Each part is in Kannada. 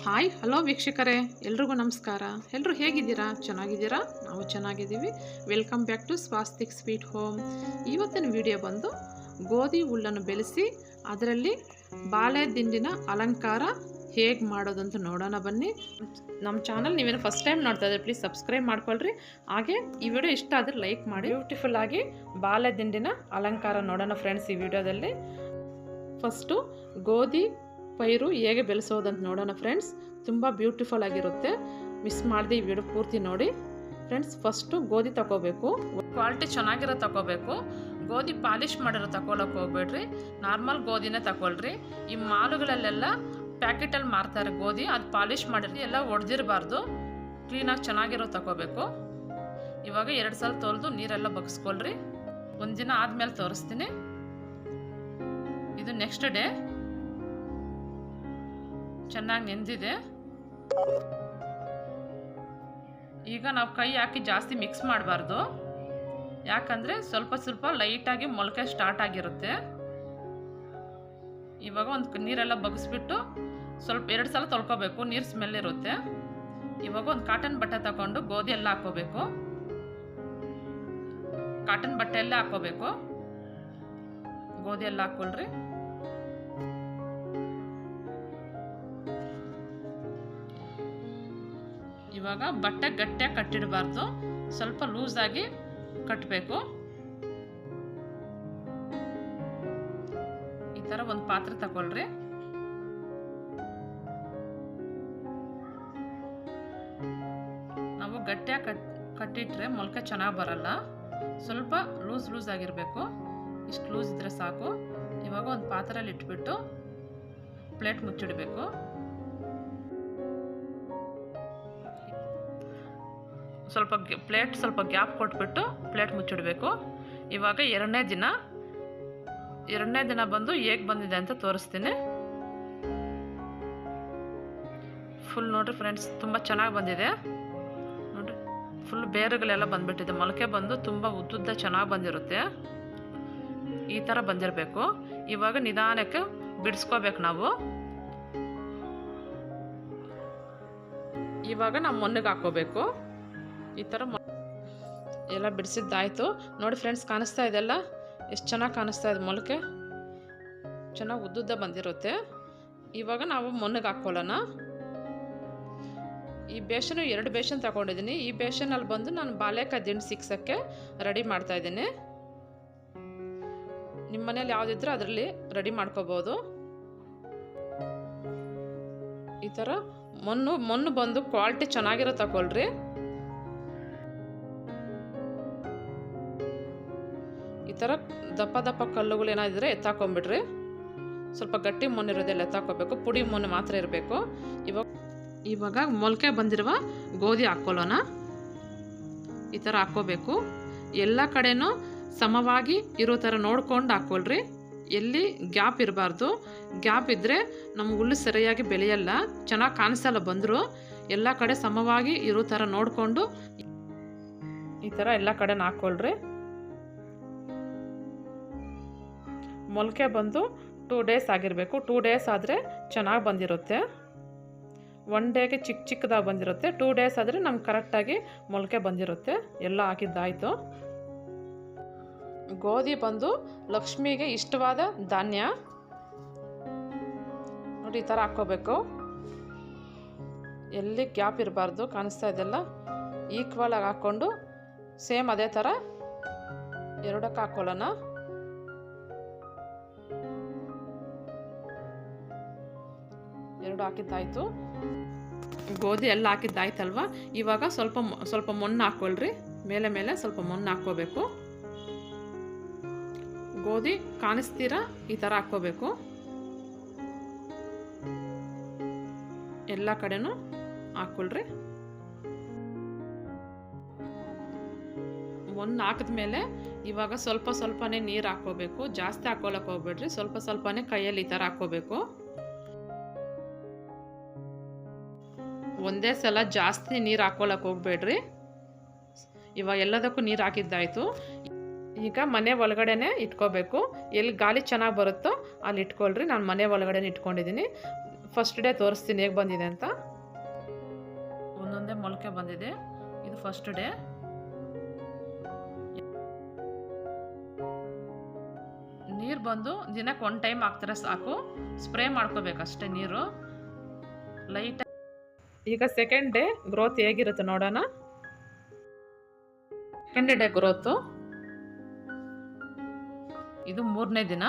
ಹಾಯ್ ಹಲೋ ವೀಕ್ಷಕರೇ, ಎಲ್ರಿಗೂ ನಮಸ್ಕಾರ. ಎಲ್ಲರೂ ಹೇಗಿದ್ದೀರಾ? ಚೆನ್ನಾಗಿದ್ದೀರಾ? ನಾವು ಚೆನ್ನಾಗಿದ್ದೀವಿ. Welcome back to Swastik sweet home. ಇವತ್ತಿನ ವಿಡಿಯೋ ಬಂದು ಗೋಧಿ ಹುಲ್ಲನ್ನು ಬೆಳೆಸಿ ಅದರಲ್ಲಿ ಬಾಳೆ ದಿಂಡಿನ ಅಲಂಕಾರ ಹೇಗೆ ಮಾಡೋದಂತ ನೋಡೋಣ ಬನ್ನಿ. ನಮ್ಮ ಚಾನಲ್ ನೀವೇನು ಫಸ್ಟ್ ಟೈಮ್ ನೋಡ್ತಾ ಇದ್ರೆ ಪ್ಲೀಸ್ ಸಬ್ಸ್ಕ್ರೈಬ್ ಮಾಡ್ಕೊಳ್ರಿ. ಹಾಗೆ ಈ ವಿಡಿಯೋ ಇಷ್ಟ ಆದರೆ ಲೈಕ್ ಮಾಡಿ. ಬ್ಯೂಟಿಫುಲ್ ಆಗಿ ಬಾಳೆ ದಿಂಡಿನ ಅಲಂಕಾರ ನೋಡೋಣ ಫ್ರೆಂಡ್ಸ್ ಈ ವಿಡಿಯೋದಲ್ಲಿ. ಫಸ್ಟು ಗೋಧಿ ಪೈರು ಹೇಗೆ ಬೆಳೆಸೋದಂತ ನೋಡೋಣ ಫ್ರೆಂಡ್ಸ್. ತುಂಬ ಬ್ಯೂಟಿಫುಲ್ ಆಗಿರುತ್ತೆ. ಮಿಸ್ ಮಾಡದೆ ಈ ವಿಡಿಯೋ ಪೂರ್ತಿ ನೋಡಿ ಫ್ರೆಂಡ್ಸ್. ಫಸ್ಟು ಗೋಧಿ ತಗೋಬೇಕು. ಕ್ವಾಲಿಟಿ ಚೆನ್ನಾಗಿರೋ ತಗೋಬೇಕು. ಗೋಧಿ ಪಾಲಿಷ್ ಮಾಡಿರೋ ತಗೊಳಕ್ಕೆ ಹೋಗ್ಬೇಡ್ರಿ, ನಾರ್ಮಲ್ ಗೋಧಿನೇ ತಗೊಳ್ರಿ. ಈ ಮಾಲುಗಳಲ್ಲೆಲ್ಲ ಪ್ಯಾಕೆಟಲ್ಲಿ ಮಾರ್ತಾರೆ ಗೋಧಿ, ಅದು ಪಾಲಿಷ್ ಮಾಡಿರಿ, ಎಲ್ಲ ಒಡೆದಿರಬಾರ್ದು. ಕ್ಲೀನಾಗಿ ಚೆನ್ನಾಗಿರೋ ತಗೋಬೇಕು. ಇವಾಗ 2 ಸಲ ತೊಳೆದು ನೀರೆಲ್ಲ ಬಗ್ಸ್ಕೊಳ್ರಿ. ಒಂದಿನ ಆದಮೇಲೆ ತೋರಿಸ್ತೀನಿ. ಇದು ನೆಕ್ಸ್ಟ್ ಡೇ ಚೆನ್ನಾಗಿ ನೆಂದಿದೆ. ಈಗ ನಾವು ಕೈ ಹಾಕಿ ಜಾಸ್ತಿ ಮಿಕ್ಸ್ ಮಾಡಬಾರ್ದು, ಯಾಕಂದರೆ ಸ್ವಲ್ಪ ಸ್ವಲ್ಪ ಲೈಟಾಗಿ ಮೊಳಕೆ ಸ್ಟಾರ್ಟ್ ಆಗಿರುತ್ತೆ. ಇವಾಗ ಒಂದು ನೀರೆಲ್ಲ ಬಗ್ಸ್ಬಿಟ್ಟು ಸ್ವಲ್ಪ 2 ಸಲ ತೊಳ್ಕೊಬೇಕು, ನೀರು ಸ್ಮೆಲ್ ಇರುತ್ತೆ. ಇವಾಗ ಒಂದು ಕಾಟನ್ ಬಟ್ಟೆ ತಗೊಂಡು ಗೋಧಿ ಎಲ್ಲ ಹಾಕೋಬೇಕು. ಕಾಟನ್ ಬಟ್ಟೆ ಎಲ್ಲ ಹಾಕೋಬೇಕು. ಗೋಧಿ ಎಲ್ಲ ಹಾಕೊಳ್ರಿ. ಇವಾಗ ಬಟ್ಟೆ ಗಟ್ಟಿಯಾಗಿ ಕಟ್ಟಿಡಬಾರ್ದು, ಸ್ವಲ್ಪ ಲೂಸಾಗಿ ಕಟ್ಟಬೇಕು. ಈ ಥರ ಒಂದು ಪಾತ್ರೆ ತಗೊಳ್ರಿ. ನಾವು ಗಟ್ಟಿಯಾಗಿ ಕಟ್ಟಿಟ್ರೆ ಮೊಳಕೆ ಚೆನ್ನಾಗಿ ಬರಲ್ಲ. ಸ್ವಲ್ಪ ಲೂಸ್ ಆಗಿರಬೇಕು. ಇಷ್ಟು ಲೂಸ್ ಇದ್ರೆ ಸಾಕು. ಇವಾಗ ಒಂದು ಪಾತ್ರೆಯಲ್ಲಿ ಇಟ್ಬಿಟ್ಟು ಪ್ಲೇಟ್ ಮುಚ್ಚಿಡಬೇಕು. ಸ್ವಲ್ಪ ಗ್ಯಾಪ್ ಕೊಟ್ಬಿಟ್ಟು ಪ್ಲೇಟ್ ಮುಚ್ಚಿಡಬೇಕು. ಇವಾಗ ಎರಡನೇ ದಿನ ಬಂದು ಹೇಗೆ ಬಂದಿದೆ ಅಂತ ತೋರಿಸ್ತೀನಿ. ಫುಲ್ ನೋಡ್ರಿ ಫ್ರೆಂಡ್ಸ್, ತುಂಬ ಚೆನ್ನಾಗಿ ಬಂದಿದೆ ನೋಡ್ರಿ. ಫುಲ್ ಬೇರುಗಳೆಲ್ಲ ಬಂದ್ಬಿಟ್ಟಿದೆ. ಮೊಳಕೆ ಬಂದು ತುಂಬ ಉದ್ದುದ್ದ ಚೆನ್ನಾಗಿ ಬಂದಿರುತ್ತೆ. ಈ ಥರ ಬಂದಿರಬೇಕು. ಇವಾಗ ನಿಧಾನಕ್ಕೆ ಬಿಡಿಸ್ಕೋಬೇಕು ನಾವು. ಇವಾಗ ನಾವು ಮೊನ್ನೆಗೆ ಹಾಕೋಬೇಕು. ಈ ಥರ ಎಲ್ಲ ಬಿಡಿಸಿದ್ದಾಯಿತು ನೋಡಿ ಫ್ರೆಂಡ್ಸ್. ಕಾಣಿಸ್ತಾ ಇದೆಲ್ಲ ಎಷ್ಟು ಚೆನ್ನಾಗಿ ಕಾಣಿಸ್ತಾ ಇದೆ. ಮೊಳಕೆ ಚೆನ್ನಾಗಿ ಉದ್ದುದ್ದ ಬಂದಿರುತ್ತೆ. ಇವಾಗ ನಾವು ಮೊನ್ನೆಗೆ ಹಾಕ್ಕೊಳ್ಳೋಣ. ಈ ಬೇಷನು 2 ಬೇಷನ್ ತಗೊಂಡಿದ್ದೀನಿ. ಈ ಬೇಷನಲ್ಲಿ ಬಂದು ನಾನು ಬಾಳೆಕಾಯಿ ದಿಂಡು ಸಿಕ್ಸೋಕ್ಕೆ ರೆಡಿ ಮಾಡ್ತಾಯಿದ್ದೀನಿ. ನಿಮ್ಮ ಮನೇಲಿ ಯಾವುದಿದ್ರೆ ಅದರಲ್ಲಿ ರೆಡಿ ಮಾಡ್ಕೋಬೋದು. ಈ ಥರ ಮಣ್ಣು ಬಂದು ಕ್ವಾಲಿಟಿ ಚೆನ್ನಾಗಿರೋ ತಗೊಳ್ರಿ. ಈ ಥರ ದಪ್ಪ ಕಲ್ಲುಗಳು ಏನಾದಿದ್ರೆ ಎತ್ತಾಕೊಂಬಿಡ್ರಿ. ಸ್ವಲ್ಪ ಗಟ್ಟಿ ಮಣ್ಣಿರೋದೆಲ್ಲ ಎತ್ತಾಕೋಬೇಕು, ಪುಡಿ ಮಣ್ಣು ಮಾತ್ರ ಇರಬೇಕು. ಇವಾಗ ಮೊಳಕೆ ಬಂದಿರುವ ಗೋಧಿ ಹಾಕ್ಕೊಳ್ಳೋಣ. ಈ ಥರ ಹಾಕ್ಕೋಬೇಕು. ಎಲ್ಲ ಕಡೆನೂ ಸಮವಾಗಿ ಇರೋ ಥರ ನೋಡ್ಕೊಂಡು ಹಾಕ್ಕೊಳ್ರಿ. ಎಲ್ಲಿ ಗ್ಯಾಪ್ ಇರಬಾರ್ದು. ಗ್ಯಾಪ್ ಇದ್ದರೆ ನಮ್ಮ ಹುಲ್ಲು ಸರಿಯಾಗಿ ಬೆಳೆಯಲ್ಲ, ಚೆನ್ನಾಗಿ ಕಾಣಿಸಲ್ಲ. ಬಂದರೂ ಎಲ್ಲ ಕಡೆ ಸಮವಾಗಿ ಇರೋ ಥರ ನೋಡಿಕೊಂಡು ಈ ಥರ ಎಲ್ಲ ಕಡೆನೂ ಹಾಕ್ಕೊಳ್ರಿ. ಮೊಳಕೆ ಬಂದು 2 ಡೇಸ್ ಆಗಿರಬೇಕು. 2 ಡೇಸ್ ಆದರೆ ಚೆನ್ನಾಗಿ ಬಂದಿರುತ್ತೆ. 1 ಡೇಗೆ ಚಿಕ್ಕದಾಗಿ ಬಂದಿರುತ್ತೆ. 2 ಡೇಸ್ ಆದರೆ ನಮ್ಗೆ ಕರೆಕ್ಟಾಗಿ ಮೊಳಕೆ ಬಂದಿರುತ್ತೆ. ಎಲ್ಲ ಹಾಕಿದ್ದಾಯಿತು. ಗೋಧಿ ಬಂದು ಲಕ್ಷ್ಮಿಗೆ ಇಷ್ಟವಾದ ಧಾನ್ಯ ನೋಡಿ. ಈ ಥರ ಹಾಕ್ಕೋಬೇಕು. ಎಲ್ಲಿ ಗ್ಯಾಪ್ ಇರಬಾರ್ದು. ಕಾಣಿಸ್ತಾ ಇದೆಲ್ಲ ಈಕ್ವಲ್ ಆಗಿ ಹಾಕ್ಕೊಂಡು ಸೇಮ್ ಅದೇ ಥರ 2ಕ್ಕೆ ಹಾಕ್ಕೊಳ್ಳೋಣ. ಹಾಕಿದ್ದಾಯಿತು. ಗೋಧಿ ಎಲ್ಲ ಹಾಕಿದ್ದಾಯ್ತಲ್ವ. ಇವಾಗ ಸ್ವಲ್ಪ ಮಣ್ಣು ಹಾಕ್ಕೊಳ್ರಿ. ಮೇಲೆ ಸ್ವಲ್ಪ ಮಣ್ಣು ಹಾಕ್ಕೋಬೇಕು. ಗೋಧಿ ಕಾಣಿಸ್ತೀರಾ ಈ ಥರ ಹಾಕ್ಕೋಬೇಕು. ಎಲ್ಲ ಕಡೆನೂ ಹಾಕ್ಕೊಳ್ರಿ. ಮಣ್ಣು ಹಾಕಿದ್ಮೇಲೆ ಇವಾಗ ಸ್ವಲ್ಪನೇ ನೀರು ಹಾಕ್ಕೋಬೇಕು. ಜಾಸ್ತಿ ಹಾಕ್ಕೊಳ್ಳೋಕೆ ಹೋಗ್ಬೇಡ್ರಿ. ಸ್ವಲ್ಪನೇ ಕೈಯಲ್ಲಿ ಈ ಥರ ಹಾಕ್ಕೋಬೇಕು. ಒಂದೇ ಸಲ ಜಾಸ್ತಿ ನೀರು ಹಾಕ್ಕೊಳ್ಳೋಕೆ ಹೋಗ್ಬೇಡ್ರಿ. ಇವಾಗ ಎಲ್ಲದಕ್ಕೂ ನೀರು ಹಾಕಿದ್ದಾಯಿತು. ಈಗ ಮನೆ ಒಳಗಡೆನೇ ಇಟ್ಕೋಬೇಕು. ಎಲ್ಲಿ ಗಾಳಿ ಚೆನ್ನಾಗಿ ಬರುತ್ತೋ ಅಲ್ಲಿ ಇಟ್ಕೊಳ್ರಿ. ನಾನು ಮನೆ ಒಳಗಡೆ ಇಟ್ಕೊಂಡಿದ್ದೀನಿ. ಫಸ್ಟ್ ಡೇ ತೋರಿಸ್ತೀನಿ ಹೇಗೆ ಬಂದಿದೆ ಅಂತ. ಒಂದೊಂದೇ ಮೊಳಕೆ ಬಂದಿದೆ. ಇದು ಫಸ್ಟ್ ಡೇ. ನೀರು ಬಂದು ದಿನಕ್ಕೆ 1 ಟೈಮ್ ಹಾಕ್ತಾರೆ ಸಾಕು. ಸ್ಪ್ರೇ ಮಾಡ್ಕೋಬೇಕಷ್ಟೇ ನೀರು ಲೈಟ್. ಈಗ ಸೆಕೆಂಡ್ ಡೇ ಗ್ರೋತ್ ಹೇಗಿರುತ್ತೆ ನೋಡೋಣ. ಸೆಕೆಂಡ್ ಡೇ ಗ್ರೋತು ಇದು 3ನೇ ದಿನ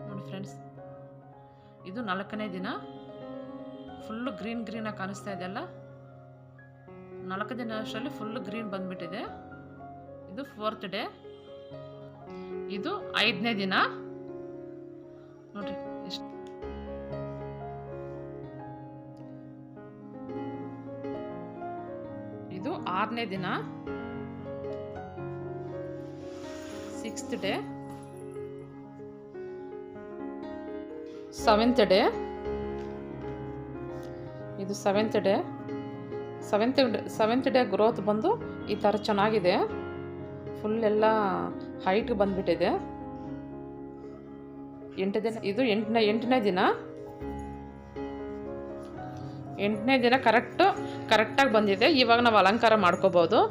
ನೋಡಿ ಫ್ರೆಂಡ್ಸ್. ಇದು 4ನೇ ದಿನ. ಫುಲ್ಲು ಗ್ರೀನಾಗಿ ಕಾಣಿಸ್ತಾ ಇದೆಯಲ್ಲ. 4 ದಿನ ಅಷ್ಟರಲ್ಲಿ ಫುಲ್ಲು ಗ್ರೀನ್ ಬಂದ್ಬಿಟ್ಟಿದೆ. ಇದು 4th ಡೇ. ಇದು 5ನೇ ದಿನ ನೋಡ್ರಿ ಎಷ್ಟು. ಇದು 6ನೇ ದಿನ 6th ಡೇ. 7th day. ಇದು 7th day. 7th day growth ಬಂದು ಈ ಥರ ಚೆನ್ನಾಗಿದೆ. ಫುಲ್ ಎಲ್ಲ ಹೈಟ್ ಬಂದ್ಬಿಟ್ಟಿದೆ. 8 ದಿನ. ಇದು 8ನೇ ದಿನ. 8ನೇ ದಿನ ಕರೆಕ್ಟಾಗಿ ಬಂದಿದೆ. ಇವಾಗ ನಾವು ಅಲಂಕಾರ ಮಾಡ್ಕೋಬೋದು.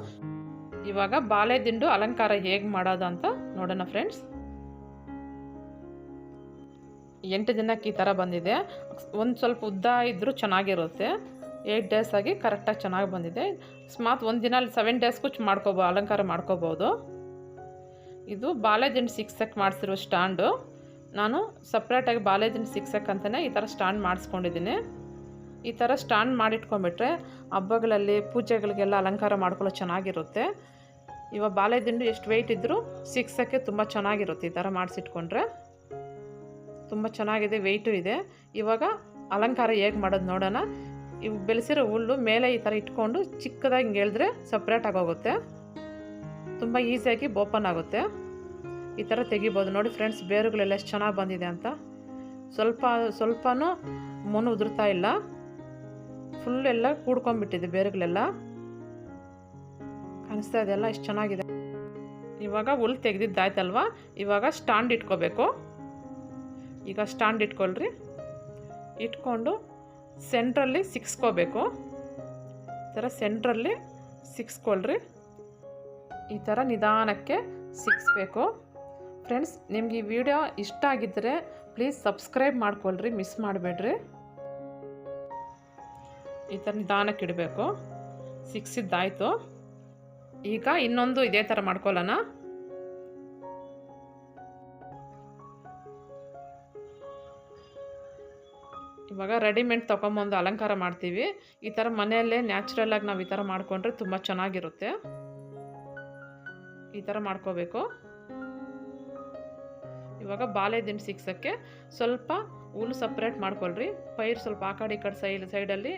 ಇವಾಗ ಬಾಳೆ ದಿಂಡು ಅಲಂಕಾರ ಹೇಗೆ ಮಾಡೋದು ಅಂತ ನೋಡೋಣ ಫ್ರೆಂಡ್ಸ್. 8 ದಿನಕ್ಕೆ ಈ ಥರ ಬಂದಿದೆ. ಒಂದು ಸ್ವಲ್ಪ ಉದ್ದ ಇದ್ದರೂ ಚೆನ್ನಾಗಿರುತ್ತೆ. 8 ಡೇಸ್ ಆಗಿ ಕರೆಕ್ಟಾಗಿ ಚೆನ್ನಾಗಿ ಬಂದಿದೆ. ಸ್ಮಾತ್ ಒಂದು ದಿನ 7 ಡೇಸ್ಗೂ ಅಲಂಕಾರ ಮಾಡ್ಕೋಬೋದು. ಇದು ಬಾಳೆ ದಿಂಡು ಸಿಕ್ಸಕ್ಕೆ ಮಾಡಿಸಿರೋ ಸ್ಟ್ಯಾಂಡು. ನಾನು ಸಪ್ರೇಟಾಗಿ ಬಾಳೆ ದಿಂಡು ಸಿಕ್ಸಕ್ಕೆ ಅಂತಲೇ ಈ ಥರ ಸ್ಟ್ಯಾಂಡ್ ಮಾಡಿಸ್ಕೊಂಡಿದ್ದೀನಿ. ಈ ಥರ ಸ್ಟ್ಯಾಂಡ್ ಮಾಡಿಟ್ಕೊಂಡ್ಬಿಟ್ರೆ ಹಬ್ಬಗಳಲ್ಲಿ ಪೂಜೆಗಳಿಗೆಲ್ಲ ಅಲಂಕಾರ ಮಾಡ್ಕೊಳ್ಳೋ ಚೆನ್ನಾಗಿರುತ್ತೆ. ಇವಾಗ ಬಾಳೆ ದಿಂಡು ಎಷ್ಟು ವೆಯ್ಟ್ ಇದ್ದರೂ ಸಿಕ್ಸಕ್ಕೆ ತುಂಬ ಚೆನ್ನಾಗಿರುತ್ತೆ. ಈ ಥರ ಮಾಡಿಸಿಟ್ಕೊಂಡ್ರೆ ತುಂಬ ಚೆನ್ನಾಗಿದೆ, ವೆಯ್ಟು ಇದೆ. ಇವಾಗ ಅಲಂಕಾರ ಹೇಗೆ ಮಾಡೋದು ನೋಡೋಣ. ಇವು ಬೆಳೆಸಿರೋ ಹುಲ್ಲು ಮೇಲೆ ಈ ಥರ ಇಟ್ಕೊಂಡು ಚಿಕ್ಕದಾಗಿ ಹಿಂಗೆ ಹೇಳಿದ್ರೆ ಸಪ್ರೇಟಾಗಿ ಹೋಗುತ್ತೆ. ತುಂಬ ಈಸಿಯಾಗಿ ಓಪನ್ ಆಗುತ್ತೆ. ಈ ಥರ ತೆಗಿಬೋದು. ನೋಡಿ ಫ್ರೆಂಡ್ಸ್, ಬೇರುಗಳೆಲ್ಲ ಎಷ್ಟು ಚೆನ್ನಾಗಿ ಬಂದಿದೆ ಅಂತ. ಸ್ವಲ್ಪನೂ ಮೊನು ಉದುರ್ತಾ ಇಲ್ಲ. ಫುಲ್ ಎಲ್ಲ ಕೂಡ್ಕೊಂಡ್ಬಿಟ್ಟಿದೆ ಬೇರುಗಳೆಲ್ಲ. ಕಾಣಿಸ್ತಾ ಇದೆಯಲ್ಲ ಎಷ್ಟು ಚೆನ್ನಾಗಿದೆ. ಇವಾಗ ಹುಲ್ಲು ತೆಗೆದಿದ್ದಾಯ್ತಲ್ವ. ಇವಾಗ ಸ್ಟ್ಯಾಂಡ್ ಇಟ್ಕೋಬೇಕು. ಈಗ ಸ್ಟ್ಯಾಂಡ್ ಇಟ್ಕೊಳ್ರಿ. ಇಟ್ಕೊಂಡು ಸೆಂಟ್ರಲ್ಲಿ ಸಿಕ್ಸ್ಕೋಬೇಕು. ಈ ಥರ ಸೆಂಟ್ರಲ್ಲಿ ಸಿಕ್ಸ್ಕೊಳ್ರಿ. ಈ ಥರ ನಿಧಾನಕ್ಕೆ ಸಿಕ್ಸ್ಬೇಕು. ಫ್ರೆಂಡ್ಸ್, ನಿಮ್ಗೆ ಈ ವಿಡಿಯೋ ಇಷ್ಟ ಆಗಿದ್ದರೆ ಪ್ಲೀಸ್ ಸಬ್ಸ್ಕ್ರೈಬ್ ಮಾಡ್ಕೊಳ್ರಿ, ಮಿಸ್ ಮಾಡಬೇಡ್ರಿ. ಈ ಥರ ನಿಧಾನಕ್ಕೆ ಇಡಬೇಕು. ಸಿಕ್ಸಿದ್ದಾಯಿತು. ಈಗ ಇನ್ನೊಂದು ಇದೇ ಥರ ಮಾಡ್ಕೊಳ್ಳೋಣ. ಇವಾಗ ರೆಡಿಮೇಡ್ ತೊಗೊಂಬಂದು ಅಲಂಕಾರ ಮಾಡ್ತೀವಿ. ಈ ಥರ ಮನೆಯಲ್ಲೇ ನ್ಯಾಚುರಲಾಗಿ ನಾವು ಈ ಥರ ಮಾಡಿಕೊಂಡ್ರೆ ತುಂಬ ಚೆನ್ನಾಗಿರುತ್ತೆ. ಈ ಥರ ಮಾಡ್ಕೋಬೇಕು. ಇವಾಗ ಬಾಳೆ ದಿಂಡು ಸಿಕ್ಸೋಕ್ಕೆ ಸ್ವಲ್ಪ ಹುಲ್ಲು ಸಪ್ರೇಟ್ ಮಾಡ್ಕೊಳ್ರಿ. ಪೈರು ಸ್ವಲ್ಪ ಆ ಕಡೆ ಈ ಕಡೆ ಸೈಡಲ್ಲಿ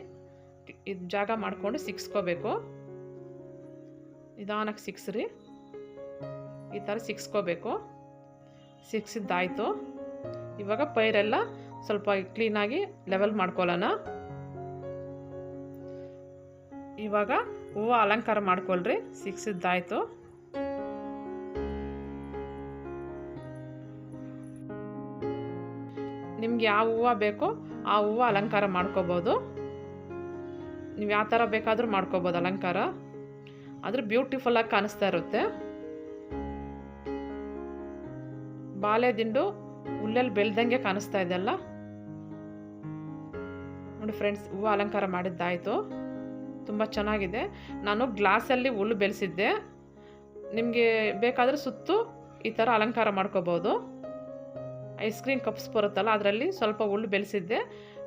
ಇದು ಜಾಗ ಮಾಡಿಕೊಂಡು ಸಿಕ್ಸ್ಕೋಬೇಕು. ನಿಧಾನಕ್ಕೆ ಸಿಕ್ಸ್ರಿ. ಈ ಥರ ಸಿಕ್ಸ್ಕೋಬೇಕು. ಸಿಕ್ಸಿದ್ದಾಯಿತು. ಇವಾಗ ಪೈರೆಲ್ಲ ಸ್ವಲ್ಪ ಕ್ಲೀನಾಗಿ ಲೆವೆಲ್ ಮಾಡ್ಕೊಳ್ಳೋಣ. ಇವಾಗ ಹೂವು ಅಲಂಕಾರ ಮಾಡ್ಕೊಳ್ರಿ. ಸಿಕ್ಸಿದ್ದಾಯಿತು. ನಿಮ್ಗೆ ಯಾವ ಹೂವು ಬೇಕೋ ಆ ಹೂವು ಅಲಂಕಾರ ಮಾಡ್ಕೋಬೋದು. ನೀವು ಯಾವ ಥರ ಬೇಕಾದರೂ ಮಾಡ್ಕೋಬೋದು ಅಲಂಕಾರ. ಆದರೆ ಬ್ಯೂಟಿಫುಲ್ಲಾಗಿ ಕಾಣಿಸ್ತಾ ಇರುತ್ತೆ. ಬಾಳೆ ದಿಂಡು ಹುಲ್ಲಲ್ಲಿ ಬೆಳೆದಂಗೆ ಕಾಣಿಸ್ತಾ ಇದೆಯಲ್ಲ. ನೋಡಿ ಫ್ರೆಂಡ್ಸ್, ಹೂವು ಅಲಂಕಾರ ಮಾಡಿದ್ದಾಯಿತು. ತುಂಬ ಚೆನ್ನಾಗಿದೆ. ನಾನು ಗ್ಲಾಸಲ್ಲಿ ಹುಲ್ಲು ಬೆಳೆಸಿದ್ದೆ. ನಿಮಗೆ ಬೇಕಾದರೆ ಸುತ್ತು ಈ ಥರ ಅಲಂಕಾರ ಮಾಡ್ಕೋಬೋದು. ಐಸ್ ಕ್ರೀಮ್ ಕಪ್ಸ್ ಬರುತ್ತಲ್ಲ, ಅದರಲ್ಲಿ ಸ್ವಲ್ಪ ಹುಲ್ಲು ಬೆಳೆಸಿದ್ದೆ.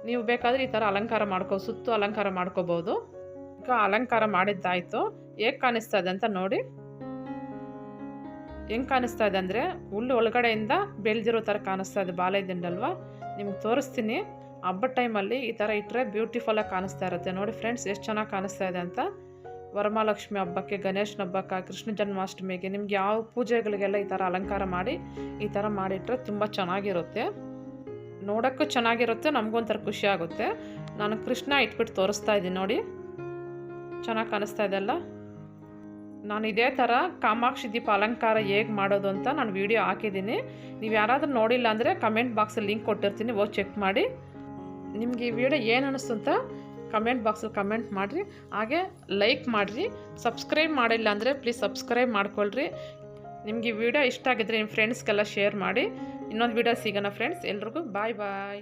ನೀವು ಬೇಕಾದರೆ ಈ ಥರ ಅಲಂಕಾರ ಸುತ್ತು ಅಲಂಕಾರ ಮಾಡ್ಕೋಬೋದು. ಈಗ ಅಲಂಕಾರ ಮಾಡಿದ್ದಾಯಿತು. ಹೇಗೆ ಕಾಣಿಸ್ತಾ ಇದೆ ಅಂತ ನೋಡಿ. ಹೆಂಗೆ ಕಾಣಿಸ್ತಾ ಇದೆ ಅಂದರೆ ಹುಲ್ಲು ಒಳಗಡೆಯಿಂದ ಬೆಳೆದಿರೋ ಥರ ಕಾಣಿಸ್ತಾ ಇದೆ. ಬಾಳೆ ದಿಂಡಲ್ವಾ, ನಿಮ್ಗೆ ತೋರಿಸ್ತೀನಿ. ಹಬ್ಬದ ಟೈಮಲ್ಲಿ ಈ ಥರ ಇಟ್ಟರೆ ಬ್ಯೂಟಿಫುಲ್ಲಾಗಿ ಕಾಣಿಸ್ತಾ ಇರುತ್ತೆ. ನೋಡಿ ಫ್ರೆಂಡ್ಸ್, ಎಷ್ಟು ಚೆನ್ನಾಗಿ ಕಾಣಿಸ್ತಾ ಇದೆ ಅಂತ. ವರಮಹಾಲಕ್ಷ್ಮಿ ಹಬ್ಬಕ್ಕೆ, ಗಣೇಶನ ಹಬ್ಬಕ್ಕೆ, ಕೃಷ್ಣ ಜನ್ಮಾಷ್ಟಮಿಗೆ, ನಿಮ್ಗೆ ಯಾವ ಪೂಜೆಗಳಿಗೆಲ್ಲ ಈ ಥರ ಅಲಂಕಾರ ಮಾಡಿ ಈ ಥರ ಮಾಡಿಟ್ರೆ ತುಂಬ ಚೆನ್ನಾಗಿರುತ್ತೆ. ನೋಡೋಕ್ಕೂ ಚೆನ್ನಾಗಿರುತ್ತೆ, ನಮಗೊಂಥರ ಖುಷಿ ಆಗುತ್ತೆ. ನಾನು ಕೃಷ್ಣ ಇಟ್ಬಿಟ್ಟು ತೋರಿಸ್ತಾ ಇದ್ದೀನಿ ನೋಡಿ. ಚೆನ್ನಾಗಿ ಕಾಣಿಸ್ತಾ ಇದೆಲ್ಲ. ನಾನು ಇದೇ ಥರ ಕಾಮಾಕ್ಷಿ ದೀಪ ಅಲಂಕಾರ ಹೇಗೆ ಮಾಡೋದು ಅಂತ ನಾನು ವಿಡಿಯೋ ಹಾಕಿದ್ದೀನಿ. ನೀವು ಯಾರಾದರೂ ನೋಡಿಲ್ಲ ಅಂದರೆ ಕಮೆಂಟ್ ಬಾಕ್ಸಲ್ಲಿ ಲಿಂಕ್ ಕೊಟ್ಟಿರ್ತೀನಿ, ಹೋಗಿ ಚೆಕ್ ಮಾಡಿ. ನಿಮಗೆ ಈ ವಿಡಿಯೋ ಏನು ಅನ್ನಿಸ್ತು ಅಂತ ಕಮೆಂಟ್ ಬಾಕ್ಸಲ್ಲಿ ಕಮೆಂಟ್ ಮಾಡಿರಿ. ಹಾಗೆ ಲೈಕ್ ಮಾಡಿರಿ. ಸಬ್ಸ್ಕ್ರೈಬ್ ಮಾಡಿಲ್ಲ ಅಂದರೆ ಪ್ಲೀಸ್ ಸಬ್ಸ್ಕ್ರೈಬ್ ಮಾಡ್ಕೊಳ್ರಿ. ನಿಮಗೆ ಈ ವಿಡಿಯೋ ಇಷ್ಟ ಆಗಿದ್ರೆ ನಿಮ್ಮ ಫ್ರೆಂಡ್ಸ್ಗೆಲ್ಲ ಶೇರ್ ಮಾಡಿ. ಇನ್ನೊಂದು ವಿಡಿಯೋ ಸಿಗೋಣ ಫ್ರೆಂಡ್ಸ್. ಎಲ್ರಿಗೂ ಬಾಯ್ ಬಾಯ್.